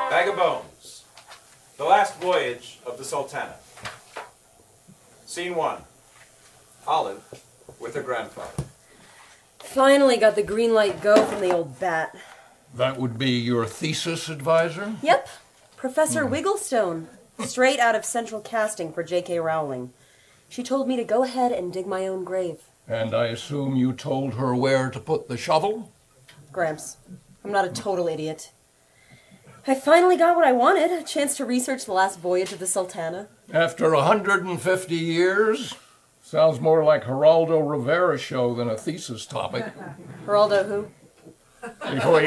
Bag of Bones. The last voyage of the Sultana. Scene 1. Olive with her grandfather. Finally got the green light go from the old bat. That would be your thesis advisor? Yep. Professor Wigglestone. Straight out of Central Casting for J.K. Rowling. She told me to go ahead and dig my own grave. And I assume you told her where to put the shovel? Gramps, I'm not a total idiot. I finally got what I wanted, a chance to research the last voyage of the Sultana. After 150 years? Sounds more like Geraldo Rivera's show than a thesis topic. Geraldo who? Before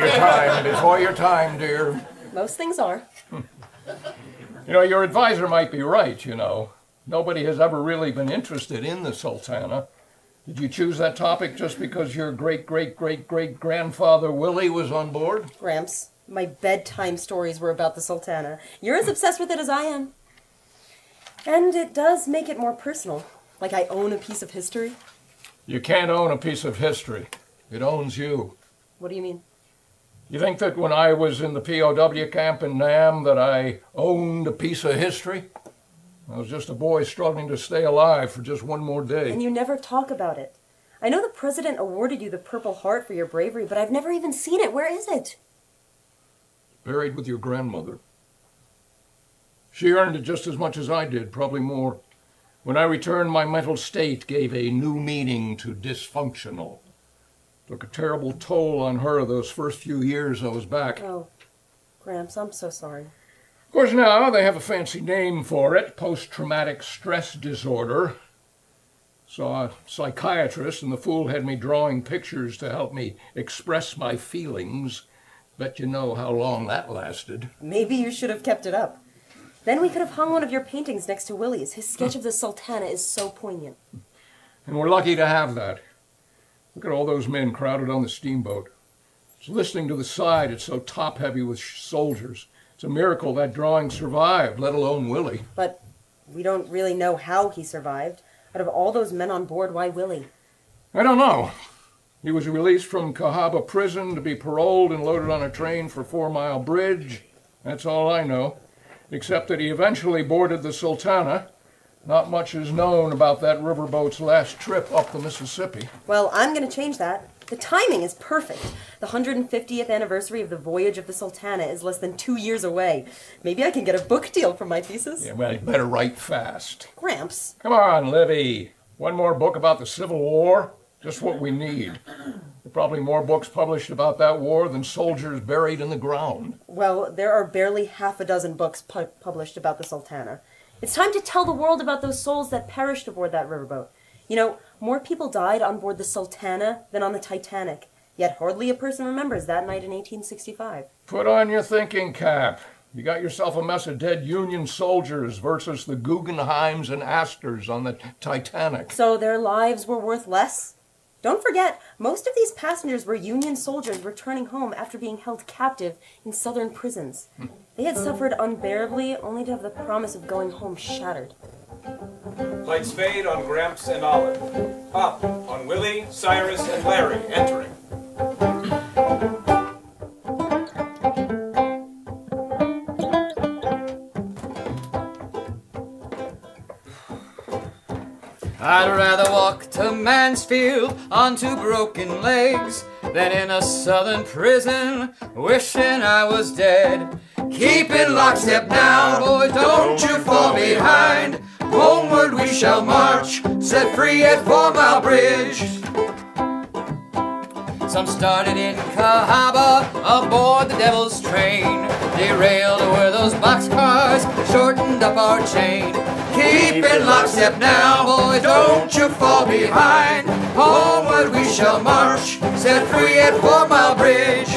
your time, dear. Most things are. You know, your advisor might be right, you know. Nobody has ever really been interested in the Sultana. Did you choose that topic just because your great-great-great-great-grandfather Willie was on board? Gramps, my bedtime stories were about the Sultana. You're as obsessed with it as I am. And it does make it more personal. Like I own a piece of history. You can't own a piece of history. It owns you. What do you mean? You think that when I was in the POW camp in Nam that I owned a piece of history? I was just a boy struggling to stay alive for just one more day. And you never talk about it. I know the president awarded you the Purple Heart for your bravery, but I've never even seen it. Where is it? Buried with your grandmother. She earned it just as much as I did, probably more. When I returned, my mental state gave a new meaning to dysfunctional. Took a terrible toll on her those first few years I was back. Oh, Gramps, I'm so sorry. Of course, now they have a fancy name for it, post-traumatic stress disorder. Saw a psychiatrist, and the fool had me drawing pictures to help me express my feelings. Bet you know how long that lasted. Maybe you should have kept it up. Then we could have hung one of your paintings next to Willie's. His sketch of the Sultana is so poignant. And we're lucky to have that. Look at all those men crowded on the steamboat. It's listening to the side. It's so top-heavy with soldiers. It's a miracle that drawing survived, let alone Willie. But we don't really know how he survived. Out of all those men on board, why Willie? I don't know. He was released from Cahaba prison to be paroled and loaded on a train for 4 Mile Bridge. That's all I know. Except that he eventually boarded the Sultana. Not much is known about that riverboat's last trip up the Mississippi. Well, I'm going to change that. The timing is perfect. The 150th anniversary of the Voyage of the Sultana is less than 2 years away. Maybe I can get a book deal for my thesis. Yeah, well, you better write fast. Gramps. Come on, Livy. One more book about the Civil War? Just what we need. There are probably more books published about that war than soldiers buried in the ground. Well, there are barely half a dozen books published about the Sultana. It's time to tell the world about those souls that perished aboard that riverboat. You know, more people died on board the Sultana than on the Titanic, yet hardly a person remembers that night in 1865. Put on your thinking cap. You got yourself a mess of dead Union soldiers versus the Guggenheims and Astors on the Titanic. So their lives were worth less? Don't forget, most of these passengers were Union soldiers returning home after being held captive in southern prisons. They had suffered unbearably, only to have the promise of going home shattered. Lights fade on Gramps and Olive. Up on Willie, Cyrus, and Larry entering. I'd rather walk to Mansfield on 2 broken legs than in a southern prison wishing I was dead. Keep in lockstep now, boys, don't you fall behind. Homeward we shall march, set free at 4 Mile Bridge. Some started in Cahaba aboard the Devil's train. Derailed where those boxcars shortened up our chain. Keep in lockstep now, boys, don't you fall behind. Homeward we shall march, set free at 4 Mile Bridge.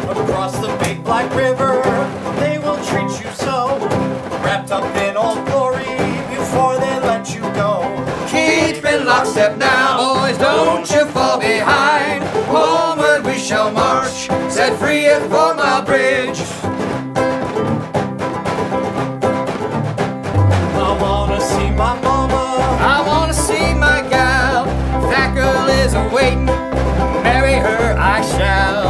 Across the big black river, they will treat you so, wrapped up in old glory before they let you go. Keep in lockstep now, boys, don't you fall behind. Homeward we shall march, set free at 4 Mile Bridge. I wanna see my mama, I wanna see my gal. That girl is a-waiting, marry her I shall.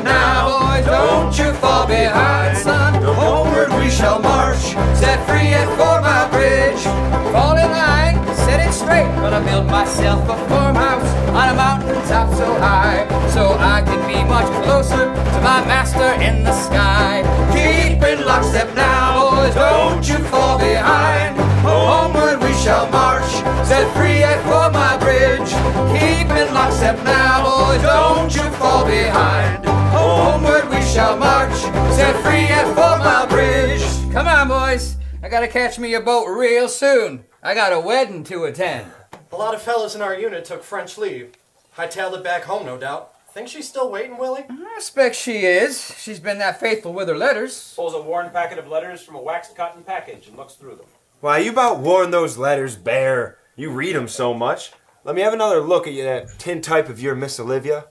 step now, boys, don't you fall behind, son. Homeward we shall march, set free at 4 Mile Bridge. Fall in line, set it straight, gonna build myself a farmhouse on a mountain top so high, so I can be much closer to my master in the sky. Keep in lockstep now, boys, don't you fall behind. Homeward we shall march, set free at 4 Mile Bridge. Keep in lockstep now, boys, don't you fall behind. Homeward we shall march, set free at 4 Mile Bridge. Come on, boys, I gotta catch me a boat real soon. I got a wedding to attend. A lot of fellas in our unit took French leave. Hightailed it back home, no doubt. Think she's still waiting, Willie? I expect she is. She's been that faithful with her letters. Pulls a worn packet of letters from a waxed cotton package and looks through them. Why, you about worn those letters bare. You read 'em so much. Let me have another look at that tintype of your Miss Olivia.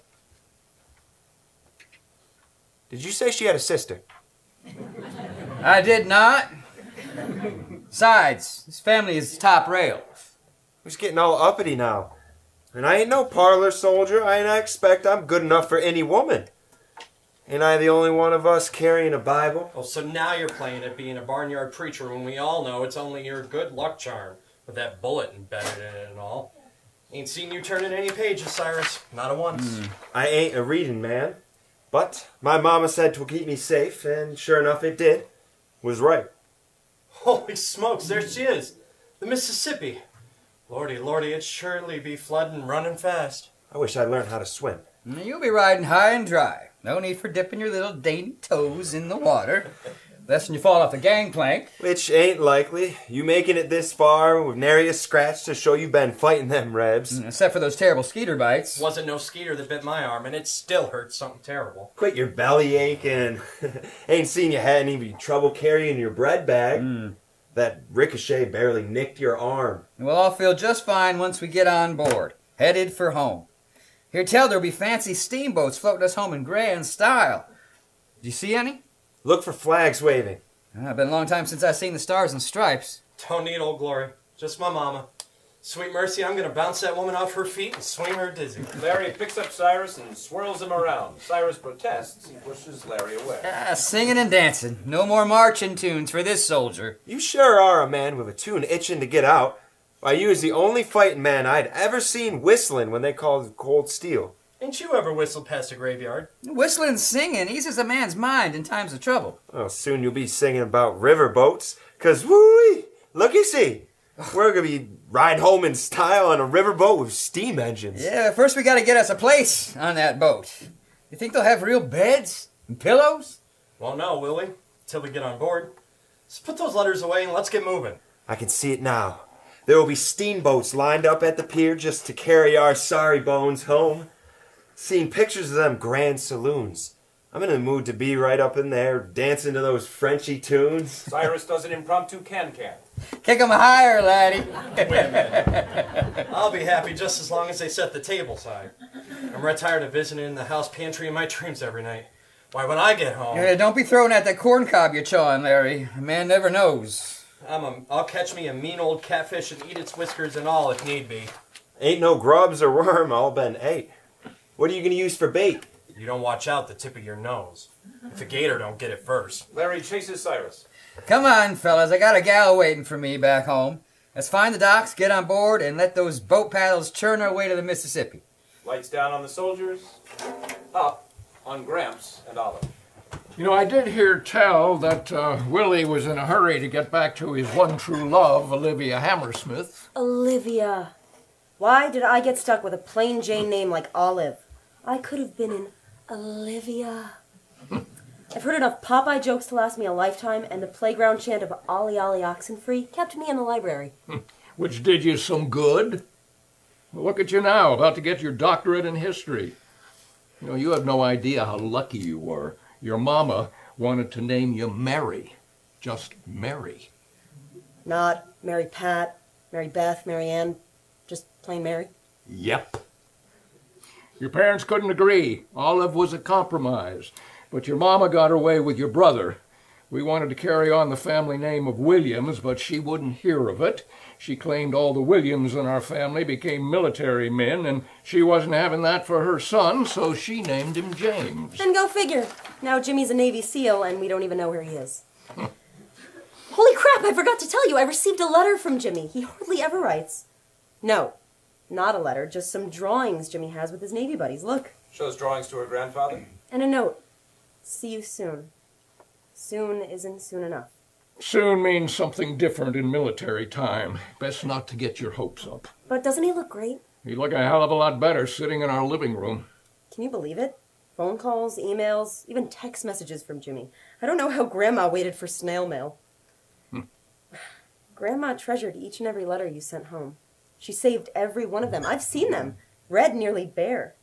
Did you say she had a sister? I did not. Besides, this family is top rail. Who's getting all uppity now? And I ain't no parlor soldier. I ain't expect I'm good enough for any woman. Ain't I the only one of us carrying a Bible? Oh, so now you're playing at being a barnyard preacher when we all know it's only your good luck charm, with that bullet embedded in it and all. Ain't seen you turning any pages, Cyrus. Not a once. I ain't a reading man. But my mama said 'twill keep me safe, and sure enough it did. Was right. Holy smokes, there she is. The Mississippi. Lordy, lordy, it'd surely be flooding running fast. I wish I'd learned how to swim. You'll be riding high and dry. No need for dipping your little dainty toes in the water. Lest you fall off the gangplank. Which ain't likely. You making it this far with nary a scratch to show you been fighting them rebs. Except for those terrible skeeter bites. Wasn't no skeeter that bit my arm, and it still hurts something terrible. Quit your belly aching. Ain't seen you had any trouble carrying your bread bag. That ricochet barely nicked your arm. We'll all feel just fine once we get on board. Headed for home. Hear tell there'll be fancy steamboats floating us home in grand style. Did you see any? Look for flags waving. It's been a long time since I've seen the stars and stripes. Don't need Old Glory. Just my mama. Sweet mercy, I'm going to bounce that woman off her feet and swing her dizzy. Larry picks up Cyrus and swirls him around. Cyrus protests and pushes Larry away. Singing and dancing. No more marching tunes for this soldier. You sure are a man with a tune itching to get out. Why, you is the only fighting man I'd ever seen whistling when they called cold steel. Ain't you ever whistled past a graveyard? Whistling and singing eases a man's mind in times of trouble. Well, soon you'll be singing about river boats. 'Cause, woo-wee, looky-see. We're going to be riding home in style on a riverboat with steam engines. Yeah, but first we got to get us a place on that boat. You think they'll have real beds and pillows? Well, no, will we? Till we get on board. Let's put those letters away and let's get moving. I can see it now. There will be steamboats lined up at the pier just to carry our sorry bones home. Seen pictures of them grand saloons. I'm in the mood to be right up in there, dancing to those Frenchy tunes. Cyrus does an impromptu can-can. Kick 'em higher, laddie. Wait a minute. I'll be happy just as long as they set the table side. I'm right tired of visiting in the house pantry in my dreams every night. Why, when I get home... Don't be throwing at that corn cob you're chawing, Larry. A man never knows. I'll catch me a mean old catfish and eat its whiskers and all if need be. Ain't no grubs or worm, all been ate. What are you going to use for bait? You don't watch out the tip of your nose. If a gator don't get it first. Larry chases Cyrus. Come on, fellas. I got a gal waiting for me back home. Let's find the docks, get on board, and let those boat paddles churn our way to the Mississippi. Lights down on the soldiers, up on Gramps and Olive. You know, I did hear tell that Willie was in a hurry to get back to his one true love, Olivia Hammersmith. Olivia. Why did I get stuck with a plain Jane name like Olive? I could have been an Olivia. I've heard enough Popeye jokes to last me a lifetime, and the playground chant of Ollie Ollie Oxenfree kept me in the library. Which did you some good. Well, look at you now, about to get your doctorate in history. You know, you have no idea how lucky you were. Your mama wanted to name you Mary. Just Mary. Not Mary Pat, Mary Beth, Mary Ann, just plain Mary. Yep. Your parents couldn't agree. Olive was a compromise. But your mama got her way with your brother. We wanted to carry on the family name of Williams, but she wouldn't hear of it. She claimed all the Williams in our family became military men, and she wasn't having that for her son, so she named him James. And go figure. Now Jimmy's a Navy SEAL, and we don't even know where he is. Holy crap, I forgot to tell you, I received a letter from Jimmy. He hardly ever writes. No, not a letter, just some drawings Jimmy has with his Navy buddies. Look. Shows drawings to her grandfather. And a note. See you soon. Soon isn't soon enough. Soon means something different in military time. Best not to get your hopes up. But doesn't he look great? He'd look a hell of a lot better sitting in our living room. Can you believe it? Phone calls, emails, even text messages from Jimmy. I don't know how Grandma waited for snail mail. Grandma treasured each and every letter you sent home. She saved every one of them. I've seen them. Read nearly bare.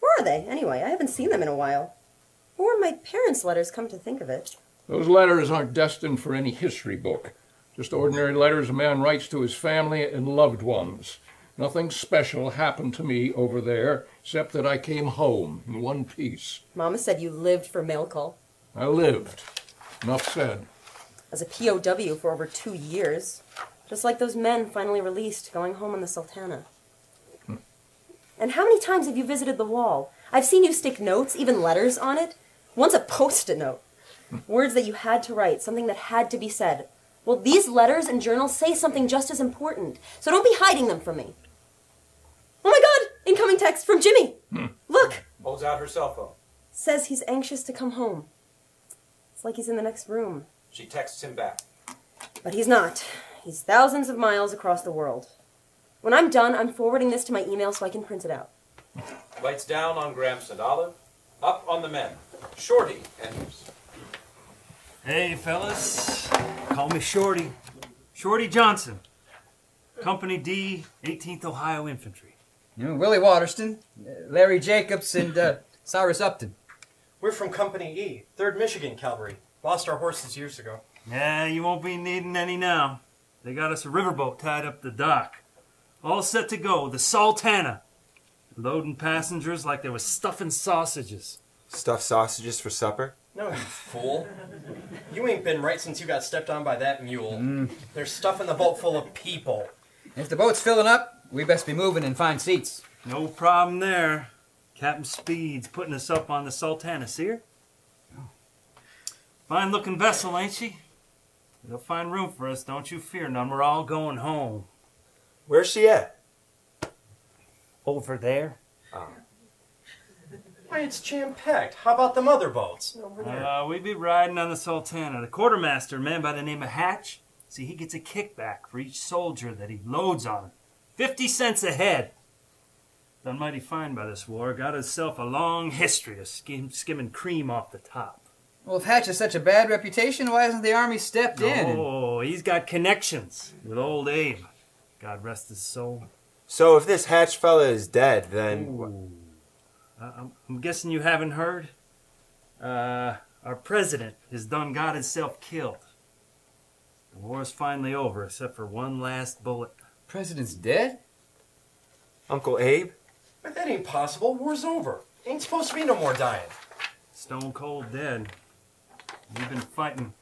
Where are they, anyway? I haven't seen them in a while. Or my parents' letters, come to think of it. Those letters aren't destined for any history book. Just ordinary letters a man writes to his family and loved ones. Nothing special happened to me over there, except that I came home in one piece. Mama said you lived for mail call. I lived. Enough said. As a POW for over 2 years. Just like those men finally released, going home on the Sultana. And how many times have you visited the wall? I've seen you stick notes, even letters, on it. Once a post-it note. Words that you had to write, something that had to be said. Well, these letters and journals say something just as important, so don't be hiding them from me. Oh my God! Incoming text from Jimmy! Look! Holds out her cell phone. Says he's anxious to come home. It's like he's in the next room. She texts him back. But he's not. He's thousands of miles across the world. When I'm done, I'm forwarding this to my email so I can print it out. Lights down on Gramps and Olive. Up on the men. Shorty enters. Hey, fellas. Call me Shorty. Shorty Johnson. Company D, 18th Ohio Infantry. Willie Waterston, Larry Jacobs, and Cyrus Upton. We're from Company E, 3rd Michigan Cavalry. Lost our horses years ago. Yeah, you won't be needing any now. They got us a riverboat tied up the dock. All set to go, the Sultana. Loading passengers like they was stuffing sausages. Stuffed sausages for supper? No, you fool. You ain't been right since you got stepped on by that mule. There's stuff in the boat full of people. If the boat's filling up, we best be moving and find seats. No problem there. Captain Speed's putting us up on the Sultana, see her? Fine-looking vessel, ain't she? They'll find room for us, don't you fear none. We're all going home. Where's she at? Over there. Why, it's jam-packed. How about them other boats? We be riding on the Sultana. The quartermaster, a man by the name of Hatch, see, he gets a kickback for each soldier that he loads on him. 50 cents a head. Done mighty fine by this war. Got himself a long history of skimming cream off the top. Well, if Hatch has such a bad reputation, why hasn't the Army stepped in? Oh, he's got connections with old Abe. God rest his soul. So if this Hatch fella is dead, then... I'm guessing you haven't heard? Our president has done got himself killed. The war's finally over, except for one last bullet. President's dead? Uncle Abe? But that ain't possible. War's over. Ain't supposed to be no more dying. Stone cold dead. We've been fighting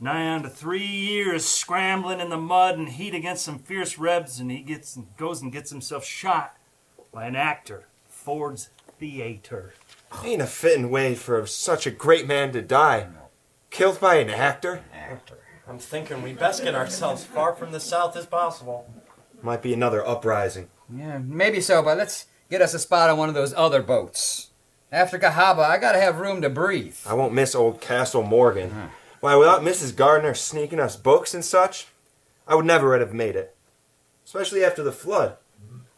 nigh on to 3 years, scrambling in the mud and heat against some fierce rebs, and he goes and gets himself shot by an actor, Ford's Theater. Ain't a fitting way for such a great man to die. Killed by an actor? I'm thinking we best get ourselves far from the south as possible. Might be another uprising. Yeah, maybe so, but let's get us a spot on one of those other boats. After Cahaba, I gotta have room to breathe. I won't miss old Castle Morgan. Why, without Mrs. Gardner sneaking us books and such, I would never have made it. Especially after the flood.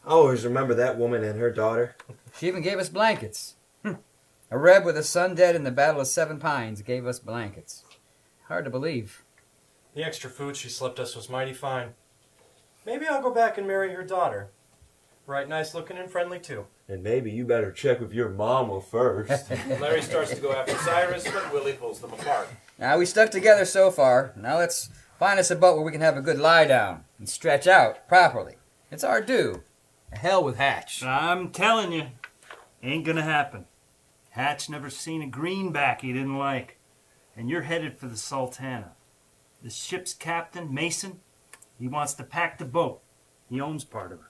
I always remember that woman and her daughter. She even gave us blankets. A Reb with a son dead in the Battle of Seven Pines gave us blankets. Hard to believe. The extra food she slipped us was mighty fine. Maybe I'll go back and marry her daughter. Right nice looking and friendly, too. And maybe you better check with your mama first. Larry starts to go after Cyrus, but Willie pulls them apart. Now, we stuck together so far. Now let's find us a boat where we can have a good lie down and stretch out properly. It's our due. Hell with Hatch. I'm telling you, ain't gonna happen. Hatch never seen a greenback he didn't like. and you're headed for the Sultana. The ship's captain, Mason, he wants to pack the boat. He owns part of it.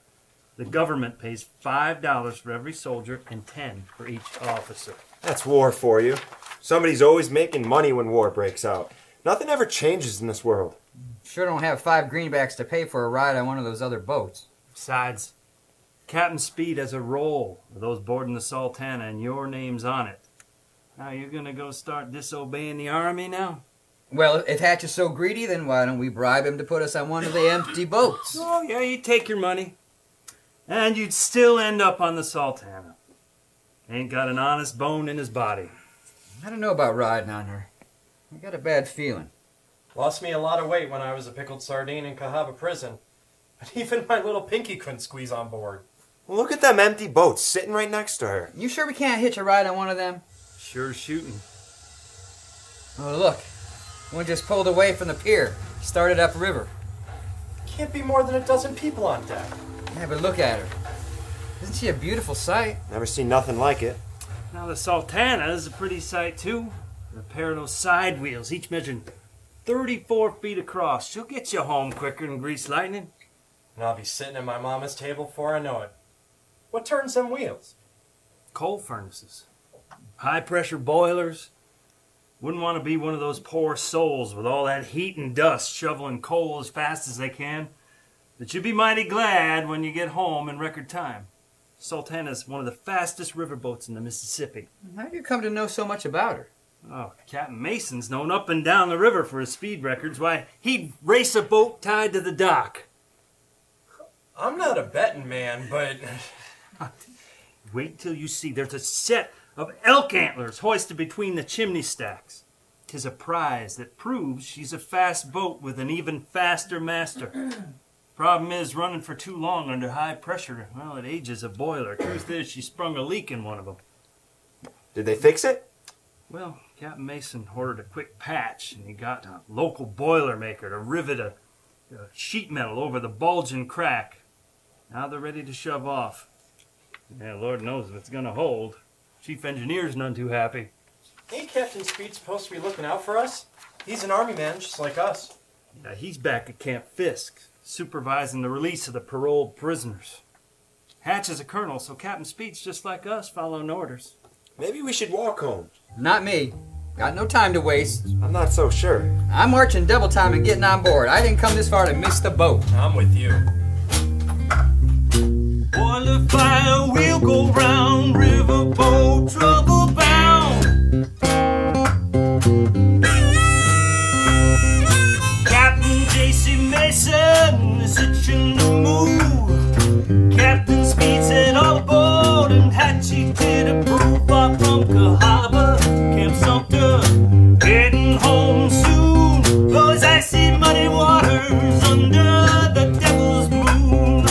The government pays $5 for every soldier and $10 for each officer. That's war for you. Somebody's always making money when war breaks out. Nothing ever changes in this world. Sure don't have 5 greenbacks to pay for a ride on one of those other boats. Besides, Captain Speed has a roll of those boarding the Sultana and your name's on it. Now you're gonna go start disobeying the army now? Well, if Hatch is so greedy, then why don't we bribe him to put us on one of the empty boats? Oh, yeah, you take your money. And you'd still end up on the Sultana. Ain't got an honest bone in his body. I don't know about riding on her. I got a bad feeling. Lost me a lot of weight when I was a pickled sardine in Cahaba prison. But even my little pinky couldn't squeeze on board. Well, look at them empty boats sitting right next to her. You sure we can't hitch a ride on one of them? Sure shooting. Oh, look. One just pulled away from the pier. Started upriver. Can't be more than a dozen people on deck. Yeah, but look at her. Isn't she a beautiful sight? Never seen nothing like it. Now the Sultana is a pretty sight too. A pair of those side wheels, each measuring 34 feet across. She'll get you home quicker than greased lightning. And I'll be sitting at my mama's table before I know it. What turns them wheels? Coal furnaces. High pressure boilers. Wouldn't want to be one of those poor souls with all that heat and dust shoveling coal as fast as they can. But you'll be mighty glad when you get home in record time. Sultana's one of the fastest riverboats in the Mississippi. How do you come to know so much about her? Oh, Captain Mason's known up and down the river for his speed records. Why, he'd race a boat tied to the dock. I'm not a betting man, but... Wait till you see. There's a set of elk antlers hoisted between the chimney stacks. 'Tis a prize that proves she's a fast boat with an even faster master. Problem is, running for too long under high pressure, well, it ages a boiler. Truth is, she sprung a leak in one of them. Did they fix it? Well, Captain Mason ordered a quick patch, and he got a local boiler maker to rivet a sheet metal over the bulging crack. Now they're ready to shove off. Yeah, Lord knows if it's gonna hold. Chief engineer's none too happy. Ain't Captain Speed supposed to be looking out for us? He's an army man just like us. Yeah, he's back at Camp Fisk, supervising the release of the paroled prisoners. Hatch is a colonel, so Captain Speed's just like us, following orders. Maybe we should walk home. Not me. Got no time to waste. I'm not so sure. I'm marching double time and getting on board. I didn't come this far to miss the boat. I'm with you. Boiler fire, we'll go round, riverboat, trouble bound. Captain J.C. Mason is itching to move. Captain Speed said all aboard, and Hatchie did approve. Far from Cahaba, Camp Sumter, heading home soon. Those icy muddy waters under the devil's moon.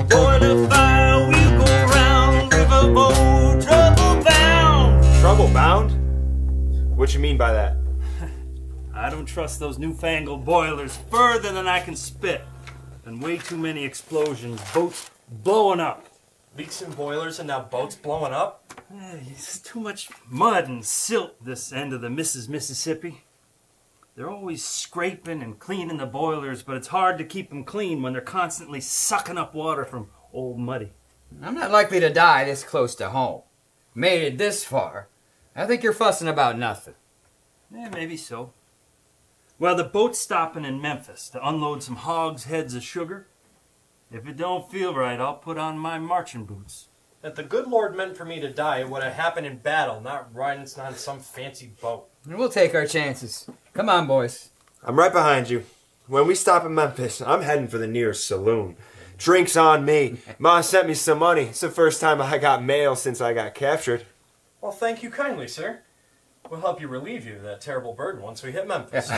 Boiler fire, we'll go round, riverboat, trouble bound. Trouble bound? What you mean by that? I don't trust those newfangled boilers further than I can spit. And way too many explosions, boats blowing up. Leaks in boilers and now boats blowing up? It's too much mud and silt this end of the Mississippi. They're always scraping and cleaning the boilers, but it's hard to keep them clean when they're constantly sucking up water from Old Muddy. I'm not likely to die this close to home. Made it this far. I think you're fussing about nothing. Yeah, maybe so. Well, the boat's stopping in Memphis to unload some hogs' heads of sugar. If it don't feel right, I'll put on my marching boots. If the good Lord meant for me to die, it would have happened in battle, not riding on some fancy boat. And we'll take our chances. Come on, boys. I'm right behind you. When we stop in Memphis, I'm heading for the nearest saloon. Drinks on me. Ma sent me some money. It's the first time I got mail since I got captured. Well, thank you kindly, sir. We'll help you relieve you of that terrible burden once we hit Memphis.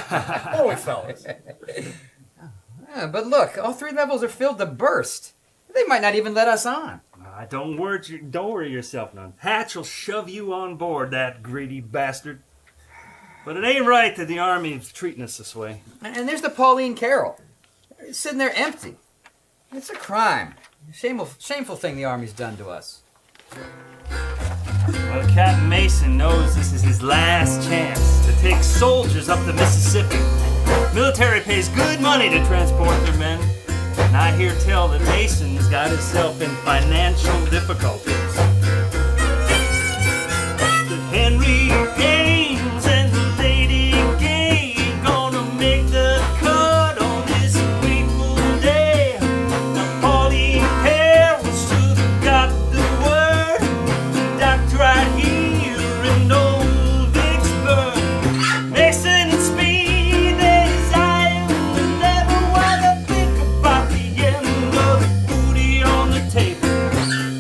Won't we, fellas? Yeah, but look, all 3 levels are filled to burst. They might not even let us on. Don't worry yourself none. Hatch will shove you on board, that greedy bastard. But it ain't right that the Army's treating us this way. And there's the Pauline Carroll. It's sitting there empty. It's a crime. Shameful thing the Army's done to us. Well, Captain Mason knows this is his last chance to take soldiers up the Mississippi. Military pays good money to transport their men. And I hear tell that Mason's got himself in financial difficulties. Henry James and the Lady Gay ain't gonna make the cut on this fateful day. Now Pauline Pear was should have got the word. The doctor right here in old Vicksburg. Mason and Speed, they desire to never wanna think about the end of the booty on the table.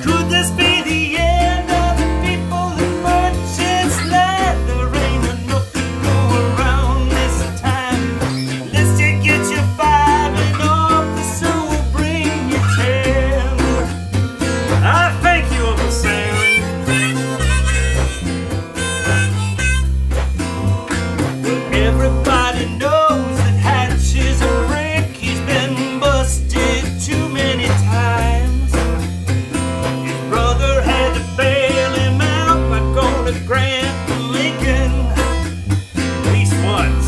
Could this be the end of the people and merchants land? There ain't enough to go around this time. Let's just get you 5 and officer will bring you 10. I thank you, Uncle Sam. Everybody knows that Hatch is a brick. He's been busted too many times. His brother had to bail him out by going to Grant Lincoln at least once.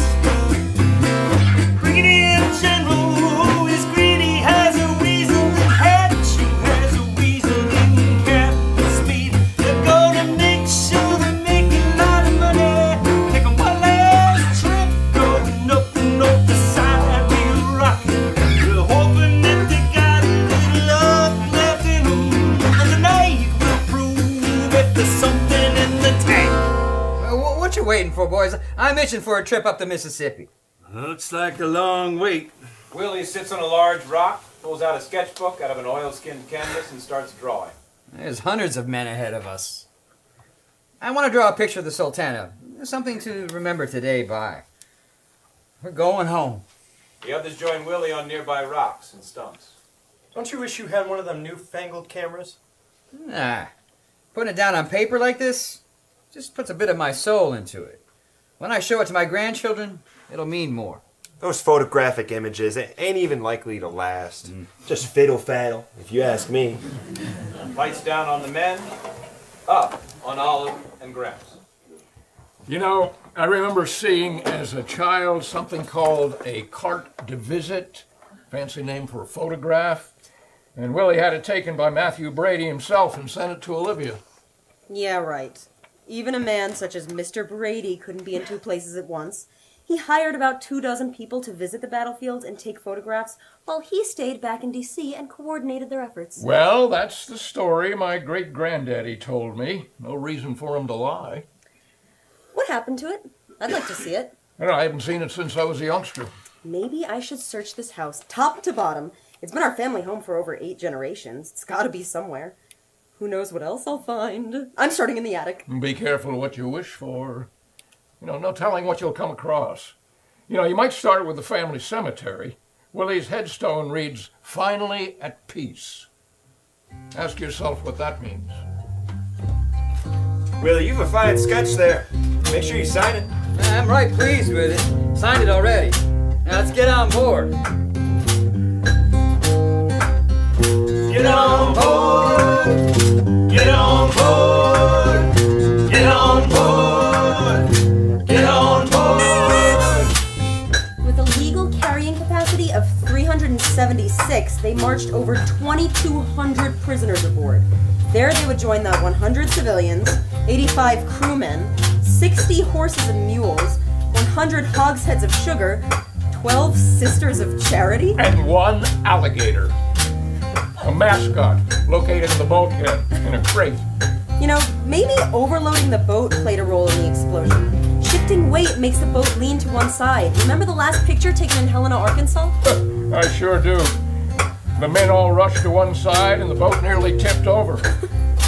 Brigadier General who is greedy has a weasel in Hatch, who has a weasel in Captain Speed. They're gonna make sure they make a lot of money. Take 'em one last trip, going up and up the side we're rocking. We're hoping that they got a little love left in 'em, and tonight will prove if there's something in the tank. What you waiting for, boys? I'm itching for a trip up the Mississippi. Looks like a long wait. Willie sits on a large rock, pulls out a sketchbook out of an oilskinned canvas, and starts drawing. There's hundreds of men ahead of us. I want to draw a picture of the Sultana. Something to remember today by. We're going home. The others join Willie on nearby rocks and stumps. Don't you wish you had one of them newfangled cameras? Nah. Putting it down on paper like this just puts a bit of my soul into it. When I show it to my grandchildren, it'll mean more. Those photographic images ain't even likely to last. Just fiddle-faddle, if you ask me. Lights down on the men, up on Olive and Gramps. You know, I remember seeing as a child something called a carte de visite, fancy name for a photograph, and Willie had it taken by Matthew Brady himself and sent it to Olivia. Yeah, right. Even a man such as Mr. Brady couldn't be in 2 places at once. He hired about 24 people to visit the battlefields and take photographs, while he stayed back in D.C. and coordinated their efforts. Well, that's the story my great-granddaddy told me. No reason for him to lie. What happened to it? I'd like to see it. I haven't seen it since I was a youngster. Maybe I should search this house, top to bottom. It's been our family home for over 8 generations. It's gotta be somewhere. Who knows what else I'll find? I'm starting in the attic. Be careful what you wish for. No telling what you'll come across. You might start with the family cemetery. Willie's headstone reads, "Finally at peace." Ask yourself what that means. Willie, you've a fine sketch there. Make sure you sign it. I'm right pleased with it. Signed it already. Now let's get on board. Get on board! Get on board! Get on board! Get on board! With a legal carrying capacity of 376, they marched over 2,200 prisoners aboard. There they would join the 100 civilians, 85 crewmen, 60 horses and mules, 100 hogsheads of sugar, 12 sisters of charity, And 1 alligator. A mascot located in the bulkhead in a crate. Maybe overloading the boat played a role in the explosion. Shifting weight makes the boat lean to one side. Remember the last picture taken in Helena, Arkansas? I sure do. The men all rushed to one side and the boat nearly tipped over.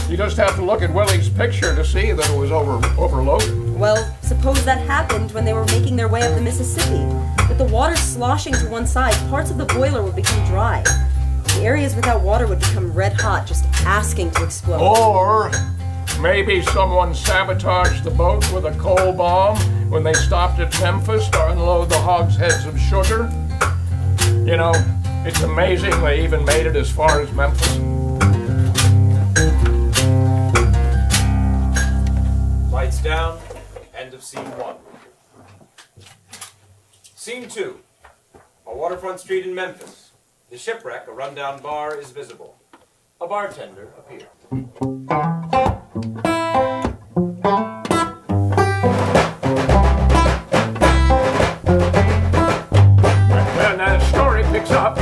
You just have to look at Willie's picture to see that it was overloaded. Well, suppose that happened when they were making their way up the Mississippi. With the water sloshing to one side, parts of the boiler would become dry. The areas without water would become red hot, just asking to explode. Or maybe someone sabotaged the boat with a coal bomb when they stopped at Memphis to unload the hogsheads of sugar. It's amazing they even made it as far as Memphis. Lights down, end of scene 1. Scene 2. A waterfront street in Memphis. The shipwreck, a rundown bar, is visible. A bartender appears. Well, now the story picks up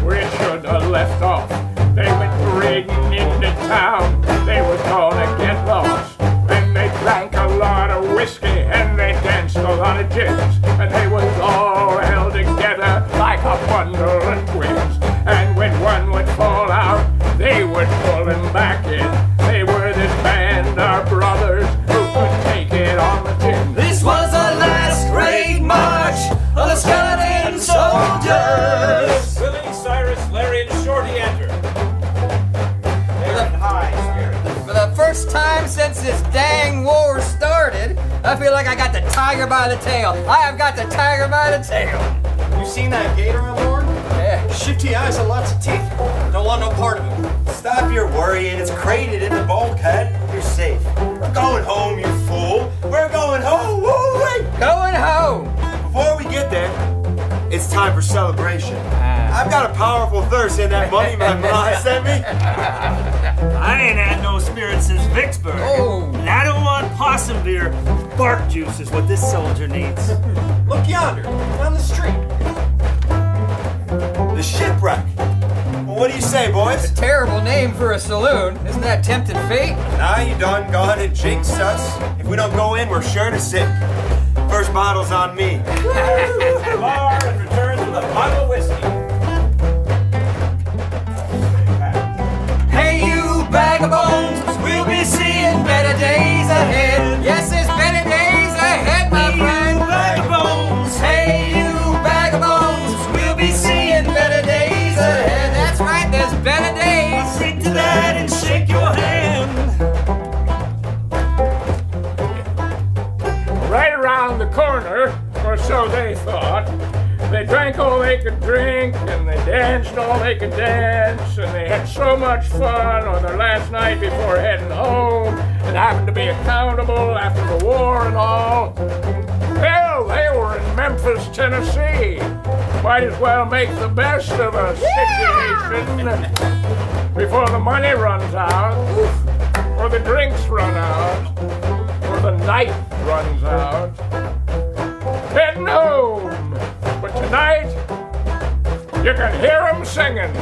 where it should have left off. They went parading into town. They were gonna get lost. And they drank a lot of whiskey and they danced a lot of jigs. And they was all held together like a bundle of twigs. And when one would fall out, they would pull him back in. They were this band of brothers who could take it on the chin. This was the last great march of the skeleton soldiers. Willie, Cyrus, Larry, and Shorty enter. They're in high spirits. For the first time since this dang war started, I feel like I got the tiger by the tail. I have got the tiger by the tail. You seen that gator on board? Yeah. Shifty eyes and lots of teeth. Don't want no part of it. Stop your worrying. It's crated in the bulkhead. You're safe. We're going home, you fool. We're going home. Woo-wee. Going home. Before we get there, it's time for celebration. I've got a powerful thirst in that money my ma sent me. I ain't had no spirit since Vicksburg. Oh. And I don't want possum beer. Bark juice is what this soldier needs. Look yonder, on the street. The shipwreck. Well, what do you say, boys? Terrible name for a saloon. Isn't that tempting fate? Now you done gone and jinxed us. If we don't go in, we're sure to sink. First bottle's on me. The bar and returns with a bottle of whiskey. Hey, you bag of bones, we'll be seeing better days ahead. Yes, there's better days ahead, my friend. Bag of bones. Hey, you bag of bones, we'll be seeing better days ahead. That's right, there's better days. Drink to that and shake your hand. Right around the corner, or so they thought. They drank all they could drink, and they danced all they could dance, and they had so much fun on their last night before heading home, and having to be accountable after the war and all. Hell, they were in Memphis, Tennessee. Might as well make the best of a situation before the money runs out, or the drinks run out, or the night runs out. Heading home. But tonight, you can hear them singing.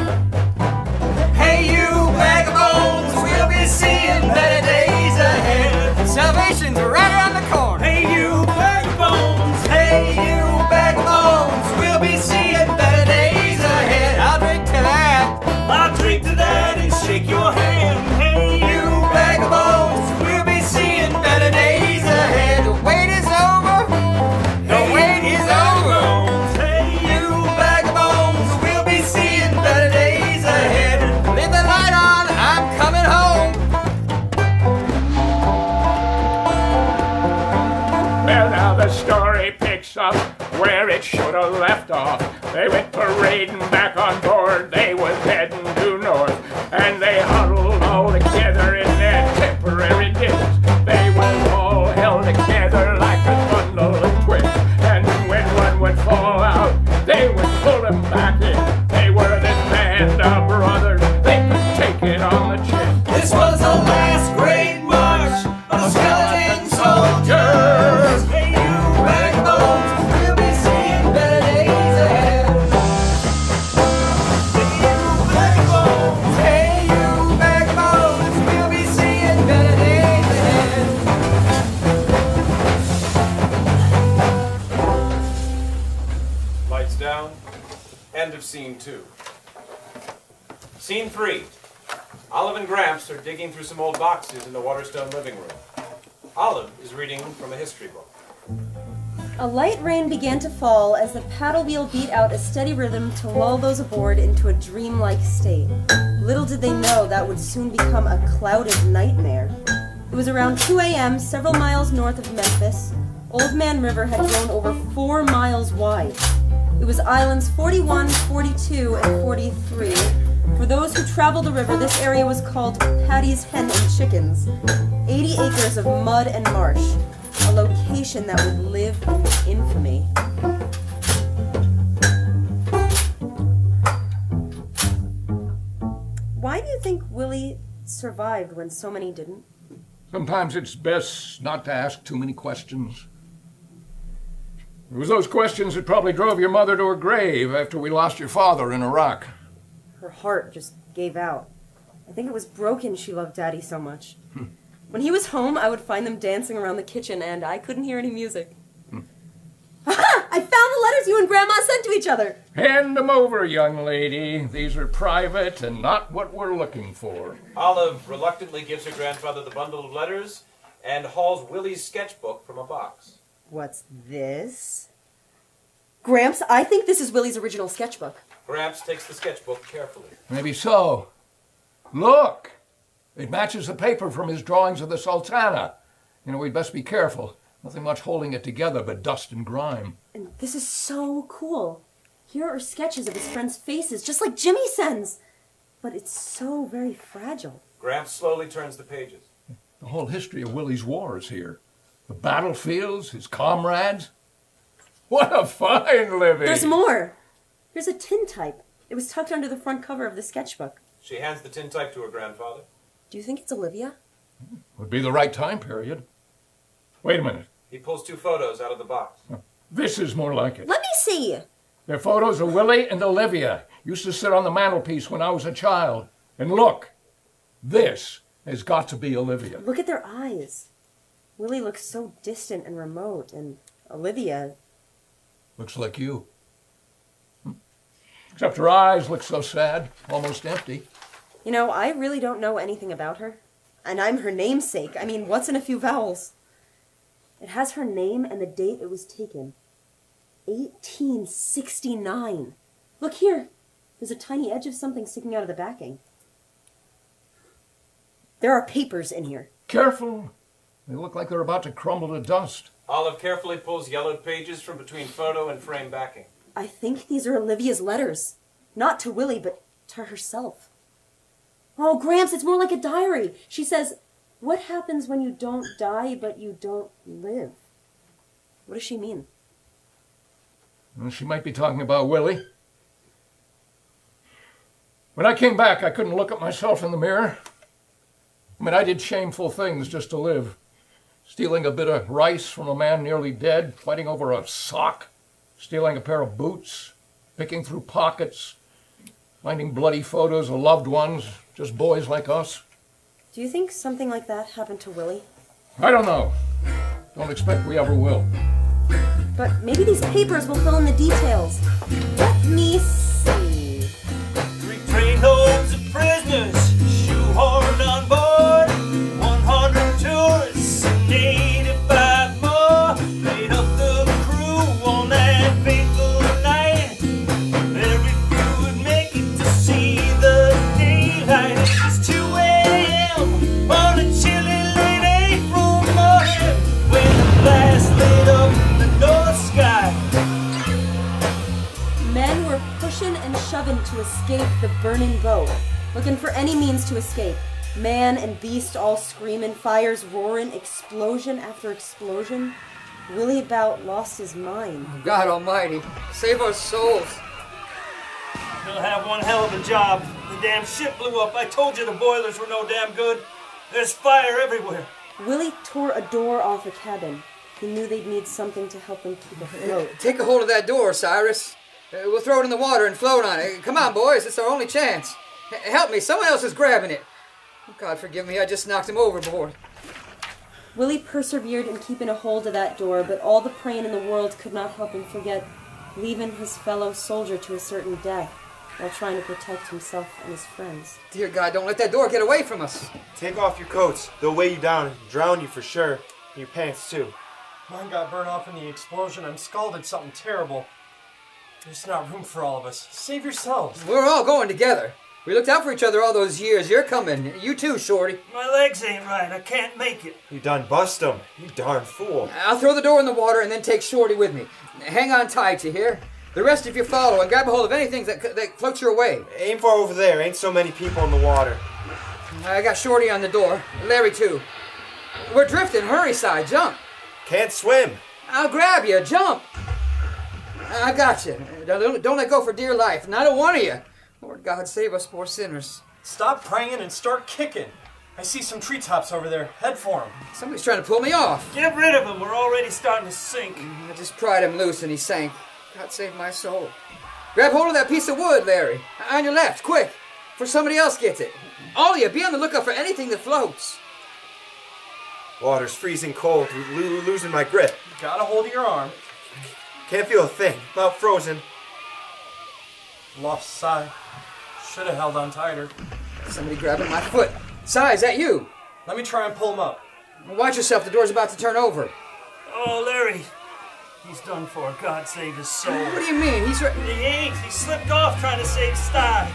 Hey, you bag of bones, we'll be seeing better days ahead. Salvation's right around the corner. Hey, you bag of bones. Hey, you bag of bones, we'll be seeing better days ahead. I'll drink to that. I'll drink to that and shake your hand. Hey, You bag of bones, we'll be seeing better days ahead. The wait is over. The wait is over. You bag of bones, we'll be seeing better days ahead. Leave the light on, I'm coming home. Well, now the story picks up where it should have left off. They went parading back on board. They was heading due north, and they huddled all together in their temporary digs. They was all held together like a bundle of twigs. And when one would fall out, they would pull him back in. They were this band of brothers. They could take it on the chin. This was the last great march of skeleton soldiers. Hey, you bag of bones, we'll be seeing better days ahead. Hey, you bag of bones, we'll be seeing better days ahead. Lights down. End of scene 2. Scene 3. Olive and Gramps are digging through some old boxes in the Waterstone living room. Olive is reading from a history book. A light rain began to fall as the paddle wheel beat out a steady rhythm to lull those aboard into a dreamlike state. Little did they know that would soon become a clouded nightmare. It was around 2 a.m., several miles north of Memphis. Old Man River had grown over 4 miles wide. It was islands 41, 42, and 43. For those who traveled the river, this area was called Patty's Hen and Chickens. 80 acres of mud and marsh, a location that would live in infamy. think Willie survived when so many didn't? Sometimes it's best not to ask too many questions. It was those questions that probably drove your mother to her grave after we lost your father in Iraq. Her heart just gave out. I think it was broken she loved Daddy so much. When he was home, I would find them dancing around the kitchen, and I couldn't hear any music. Ha! I found the letters you and Grandma sent to each other! Hand them over, young lady. These are private and not what we're looking for. Olive reluctantly gives her grandfather the bundle of letters and hauls Willie's sketchbook from a box. What's this? Gramps, I think this is Willie's original sketchbook. Gramps takes the sketchbook carefully. Maybe so. Look! It matches the paper from his drawings of the Sultana. You know, we'd best be careful. Nothing much holding it together but dust and grime. And this is so cool. Here are sketches of his friends' faces, just like Jimmy sends. But it's so very fragile. Gramps slowly turns the pages. The whole history of Willie's war is here. The battlefields, his comrades. What a fine living! There's more. Here's a tintype. It was tucked under the front cover of the sketchbook. She hands the tintype to her grandfather. Do you think it's Olivia? Would be the right time period. Wait a minute. He pulls 2 photos out of the box. This is more like it. Let me see. They're photos of Willie and Olivia. Used to sit on the mantelpiece when I was a child. And look, this has got to be Olivia. Look at their eyes. Willie looks so distant and remote, and Olivia... Looks like you. Except her eyes look so sad, almost empty. You know, I really don't know anything about her. And I'm her namesake. I mean, what's in a few vowels? It has her name and the date it was taken. 1869. Look here. There's a tiny edge of something sticking out of the backing. There are papers in here. Careful. They look like they're about to crumble to dust. Olive carefully pulls yellowed pages from between photo and frame backing. I think these are Olivia's letters. Not to Willie, but to herself. Oh, Gramps, it's more like a diary. She says, "What happens when you don't die, but you don't live?" What does she mean? Well, she might be talking about Willie. When I came back, I couldn't look at myself in the mirror. I mean, I did shameful things just to live. Stealing a bit of rice from a man nearly dead, fighting over a sock, stealing a pair of boots, picking through pockets, finding bloody photos of loved ones, just boys like us. Do you think something like that happened to Willie? I don't know. Don't expect we ever will. But maybe these papers will fill in the details. Let me see. 3 trainloads of prisoners, shoehorned on board. 100 tourists and 85 more made up the crew on that fateful night. Very few would make it to see the daylight. It's 2 a.m. on a chilly late April morning when the blast lit up the north sky. Men were pushing and shoving to escape the burning boat, looking for any means to escape. Man and beast all screaming, fires roaring, explosion after explosion. Willie about lost his mind. God almighty, save our souls. He'll have one hell of a job. The damn ship blew up. I told you the boilers were no damn good. There's fire everywhere. Willie tore a door off a cabin. He knew they'd need something to help them keep afloat. Take a hold of that door, Cyrus. We'll throw it in the water and float on it. Come on, boys, it's our only chance. Help me, someone else is grabbing it. God forgive me, I just knocked him overboard. Willie persevered in keeping a hold of that door, but all the praying in the world could not help him forget leaving his fellow soldier to a certain death while trying to protect himself and his friends. Dear God, don't let that door get away from us. Take off your coats. They'll weigh you down and drown you for sure. And your pants, too. Mine got burned off in the explosion. I'm scalded something terrible. There's not room for all of us. Save yourselves. We're all going together. We looked out for each other all those years. You're coming. You too, Shorty. My legs ain't right. I can't make it. You done bust them. You darn fool. I'll throw the door in the water and then take Shorty with me. Hang on tight, you hear? The rest of you follow and grab a hold of anything that floats your way. Aim for over there. Ain't so many people in the water. I got Shorty on the door. Larry too. We're drifting. Hurry, Si. Jump. Can't swim. I'll grab you. Jump. I got you. Don't let go for dear life. Not a one of you. Lord God, save us poor sinners. Stop praying and start kicking. I see some treetops over there. Head for them. Somebody's trying to pull me off. Get rid of him. We're already starting to sink. I just pried him loose and he sank. God save my soul. Grab hold of that piece of wood, Larry. On your left, quick, before somebody else gets it. All of you, be on the lookout for anything that floats. Water's freezing cold, losing my grip. Got a hold of your arm. Can't feel a thing, about frozen. Lost Si. Should have held on tighter. Somebody grabbing my foot. Si, is that you? Let me try and pull him up. Watch yourself, the door's about to turn over. Oh, Larry. He's done for. God save his soul. What do you mean? He's right. He ain't. He slipped off trying to save Sty.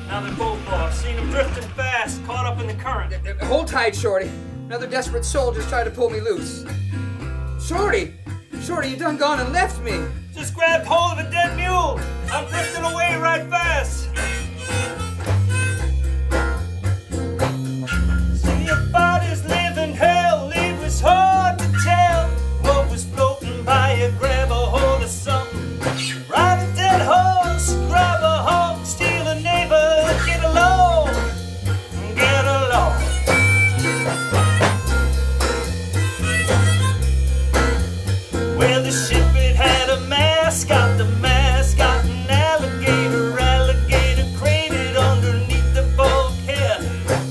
Now they're both lost. Seen him drifting fast, caught up in the current. Hold tight, Shorty. Another desperate soldier's tried to pull me loose. Shorty! Shorty, you done gone and left me. Just grabbed hold of a dead mule. I'm drifting away right fast. See your body's living hell. It was hard to tell what was floating by you. Grab a hold of something. Ride a dead horse. Grab a hawk. Steal a neighbor. Get along. Get along. Well, the ship, it had a mascot. The mascot, an alligator. Alligator crated underneath the bulkhead.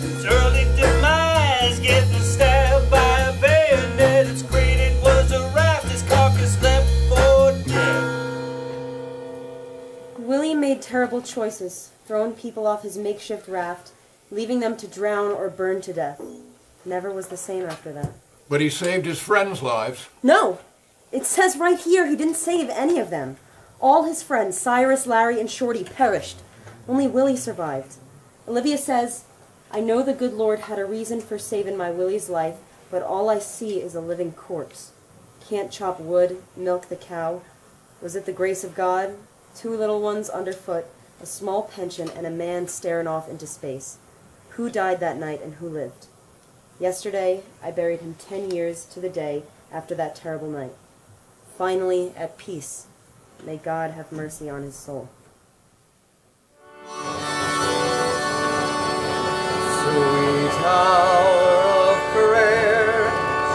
Its early demise, getting stabbed by a bayonet. Its crated was a raft. His carcass left for dead. Willie made terrible choices, throwing people off his makeshift raft, leaving them to drown or burn to death. Never was the same after that. But he saved his friends' lives. No! It says right here he didn't save any of them. All his friends, Cyrus, Larry, and Shorty, perished. Only Willie survived. Olivia says, I know the good Lord had a reason for saving my Willie's life, but all I see is a living corpse. Can't chop wood, milk the cow. Was it the grace of God? 2 little ones underfoot, a small pension, and a man staring off into space. Who died that night and who lived? Yesterday, I buried him 10 years to the day after that terrible night. Finally, at peace. May God have mercy on his soul. Sweet hour of prayer,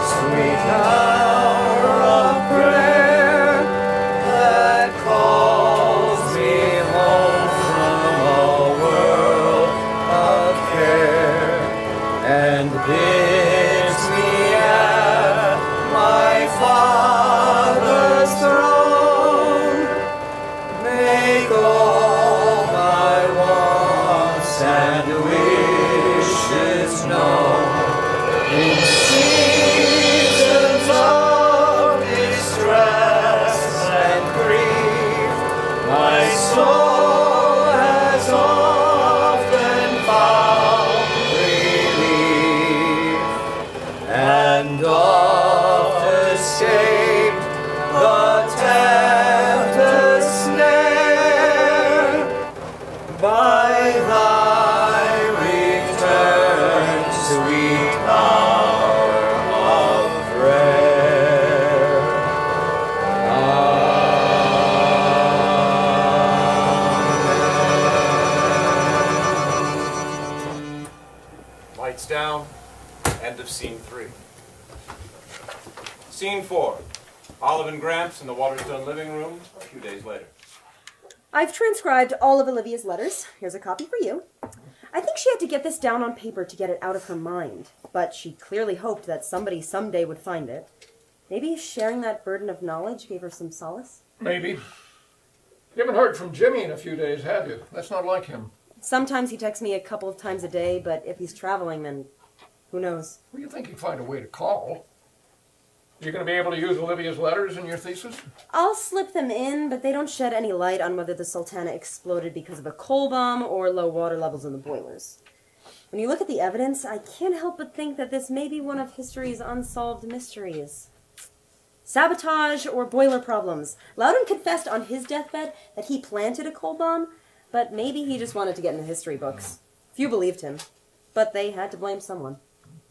sweet hour of prayer, that calls me home from a world of care, and bids me at my Father's throne, make all my wants and wishes known. In seasons of distress and grief, my soul has often found relief, and oft escaped the tempter's snare by thy return, sweet hour of prayer. Amen. Lights down. End of scene 3. Scene 4. Olive and Gramps in the Waterstone living room a few days later. I've transcribed all of Olivia's letters. Here's a copy for you. I think she had to get this down on paper to get it out of her mind, but she clearly hoped that somebody someday would find it. Maybe sharing that burden of knowledge gave her some solace? Maybe. You haven't heard from Jimmy in a few days, have you? That's not like him. Sometimes he texts me a couple of times a day, but if he's traveling, then who knows? Well, you think he'd find a way to call. You going to be able to use Olivia's letters in your thesis? I'll slip them in, but they don't shed any light on whether the Sultana exploded because of a coal bomb or low water levels in the boilers. When you look at the evidence, I can't help but think that this may be one of history's unsolved mysteries. Sabotage or boiler problems. Loudon confessed on his deathbed that he planted a coal bomb, but maybe he just wanted to get in the history books. Few believed him, but they had to blame someone.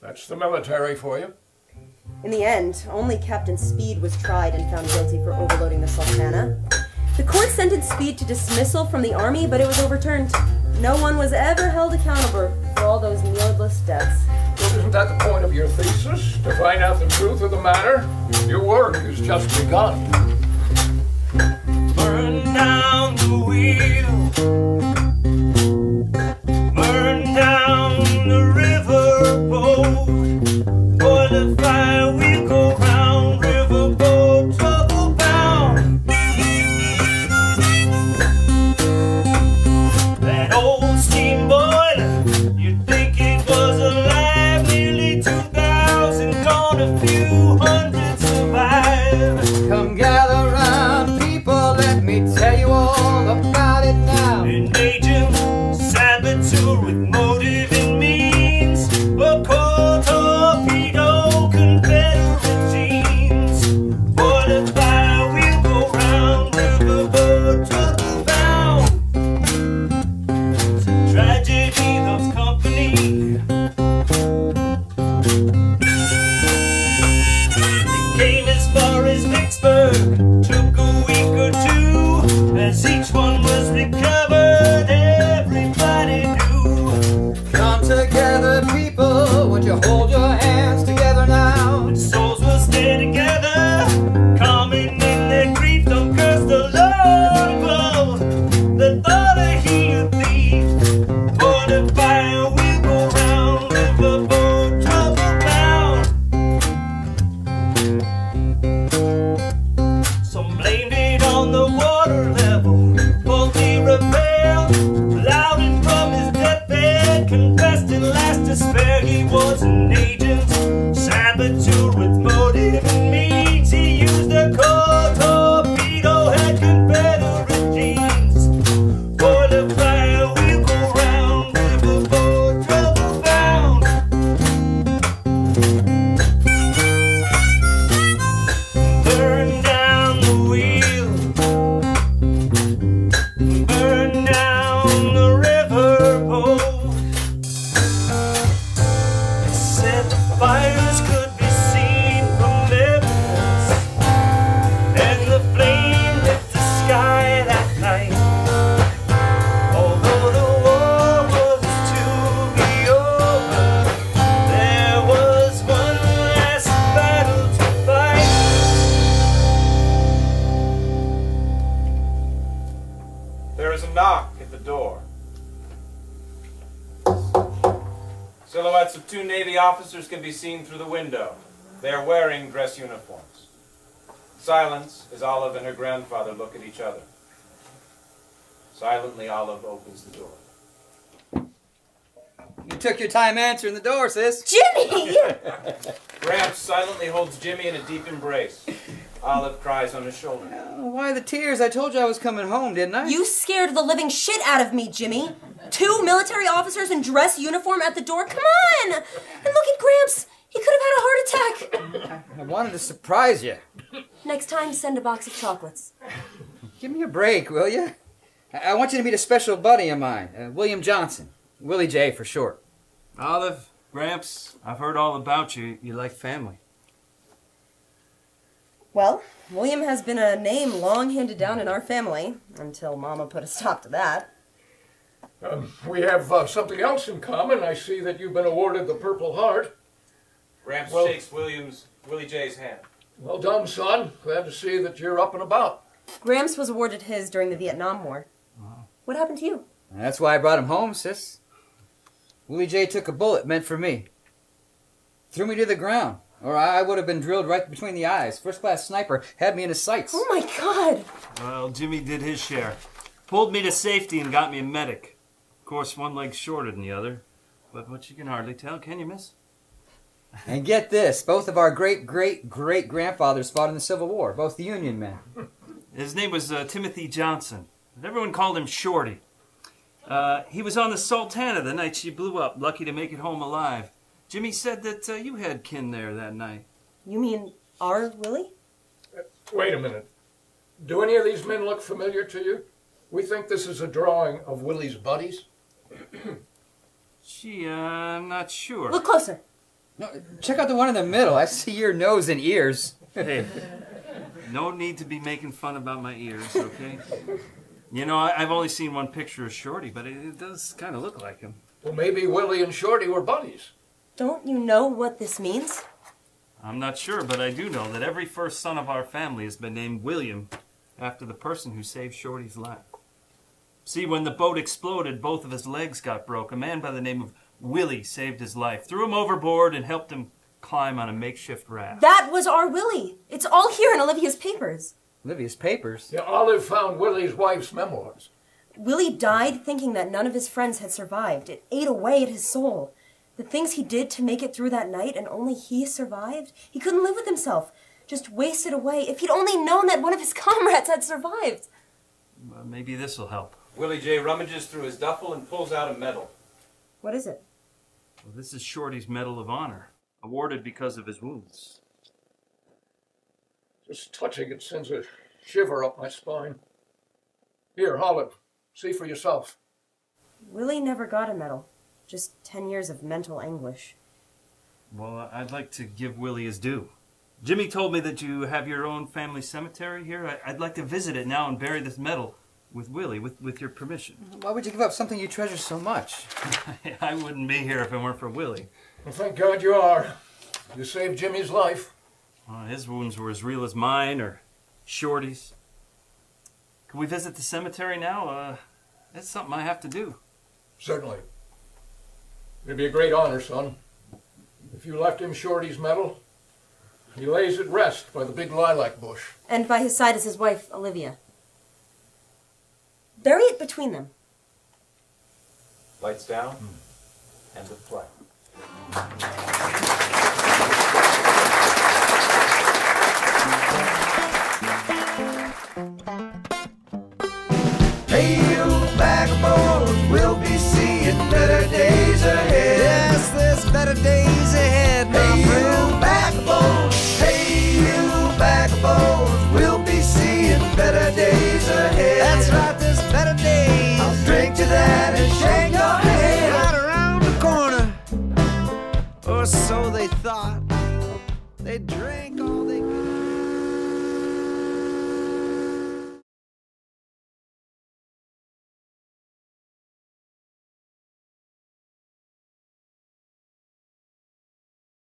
That's the military for you. In the end, only Captain Speed was tried and found guilty for overloading the Sultana. The court sentenced Speed to dismissal from the army, but it was overturned. no one was ever held accountable for all those needless deaths. Well, isn't that the point of your thesis? To find out the truth of the matter? Your work has just begun. Burn down the wheel. Burn down the riverboat. For the fire will go round. Riverboat trouble bound. That old steam boiler, you'd think it was alive. Nearly 2,000 gone, a few hundred survive. Come gather round, people, let me tell you all about it now. An agent, saboteur with motive and means. A cold torpedo, Confederate jeans. For the fire will go round, riverboat trouble bound. Tragedy loves company. They came as far as Vicksburg, took a week or two. As each one was recovered, everybody knew. Come together, people, would you hold your hands together now? The souls will stay together, common in their grief. Don't curse the Lord above, the thought of he a thief. For the fire will go round, riverboat trouble bound. Some blamed it on the water level, faulty repair. Loudon from his deathbed confessed in last despair. He was an agent, saboteur with motive and means. He used a cold torpedo, had Confederate jeans. For the fire will go round, riverboat trouble bound. Burn down the wheel. Burn down the riverboat. They said the fires could be seen from Memphis, and the flame lit the sky that night. Although the war was to be over, there was one last battle to fight. There is a knock at the door. Silhouettes of two Navy officers can be seen through the window. They are wearing dress uniforms. Silence as Olive and her grandfather look at each other. Silently, Olive opens the door. You took your time answering the door, sis. Jimmy! Gramps silently holds Jimmy in a deep embrace. Olive cries on his shoulder. Why the tears? I told you I was coming home, didn't I? You scared the living shit out of me, Jimmy. 2 military officers in dress uniform at the door. Come on! And look at Gramps. He could have had a heart attack. I wanted to surprise you. Next time, send a box of chocolates. Give me a break, will you? I want you to meet a special buddy of mine, William Johnson. Willie J for short. Olive, Gramps, I've heard all about you. You like family. Well, William has been a name long handed down in our family, until Mama put a stop to that. We have something else in common. I see that you've been awarded the Purple Heart. Gramps Well- shakes Willie J's hand. Well done, son. Glad to see that you're up and about. Gramps was awarded his during the Vietnam War. What happened to you? That's why I brought him home, sis. Willie J took a bullet meant for me. Threw me to the ground, or I would have been drilled right between the eyes. First-class sniper had me in his sights. Oh my God! Well, Jimmy did his share. Pulled me to safety and got me a medic. Of course, one leg's shorter than the other. But what you can hardly tell, can you, miss? And get this, both of our great-great-great-grandfathers fought in the Civil War, both the Union men. His name was Timothy Johnson. But everyone called him Shorty. He was on the Sultana the night she blew up, lucky to make it home alive. Jimmy said that you had kin there that night. You mean our Willie? Wait a minute. Do any of these men look familiar to you? We think this is a drawing of Willie's buddies. Gee, I'm not sure. Look closer. No, check out the one in the middle. I see your nose and ears. Hey, no need to be making fun about my ears, okay? You know, I've only seen one picture of Shorty, but it does kind of look like him. Well, maybe Willie and Shorty were buddies. Don't you know what this means? I'm not sure, but I do know that every first son of our family has been named William after the person who saved Shorty's life. See, when the boat exploded, both of his legs got broke. A man by the name of Willie saved his life, threw him overboard, and helped him climb on a makeshift raft. That was our Willie. It's all here in Olivia's papers. Olivia's papers? Yeah, Olive found Willie's wife's memoirs. Willie died thinking that none of his friends had survived. It ate away at his soul. The things he did to make it through that night, and only he survived. He couldn't live with himself. Just wasted away. If he'd only known that one of his comrades had survived. Well, maybe this will help. Willie J. rummages through his duffel and pulls out a medal. What is it? Well, this is Shorty's Medal of Honor, awarded because of his wounds. Just touching it sends a shiver up my spine. Here, Olive, see for yourself. Willie never got a medal. Just 10 years of mental anguish. Well, I'd like to give Willie his due. Jimmy told me that you have your own family cemetery here. I'd like to visit it now and bury this medal with Willie, with your permission. Why would you give up something you treasure so much? I wouldn't be here if it weren't for Willie. Well, thank God you are. You saved Jimmy's life. Well, his wounds were as real as mine or Shorty's. Can we visit the cemetery now? That's something I have to do. Certainly. It'd be a great honor, son. If you left him Shorty's medal, he lays at rest by the big lilac bush. And by his side is his wife, Olivia. Bury it between them. Lights down. End of play.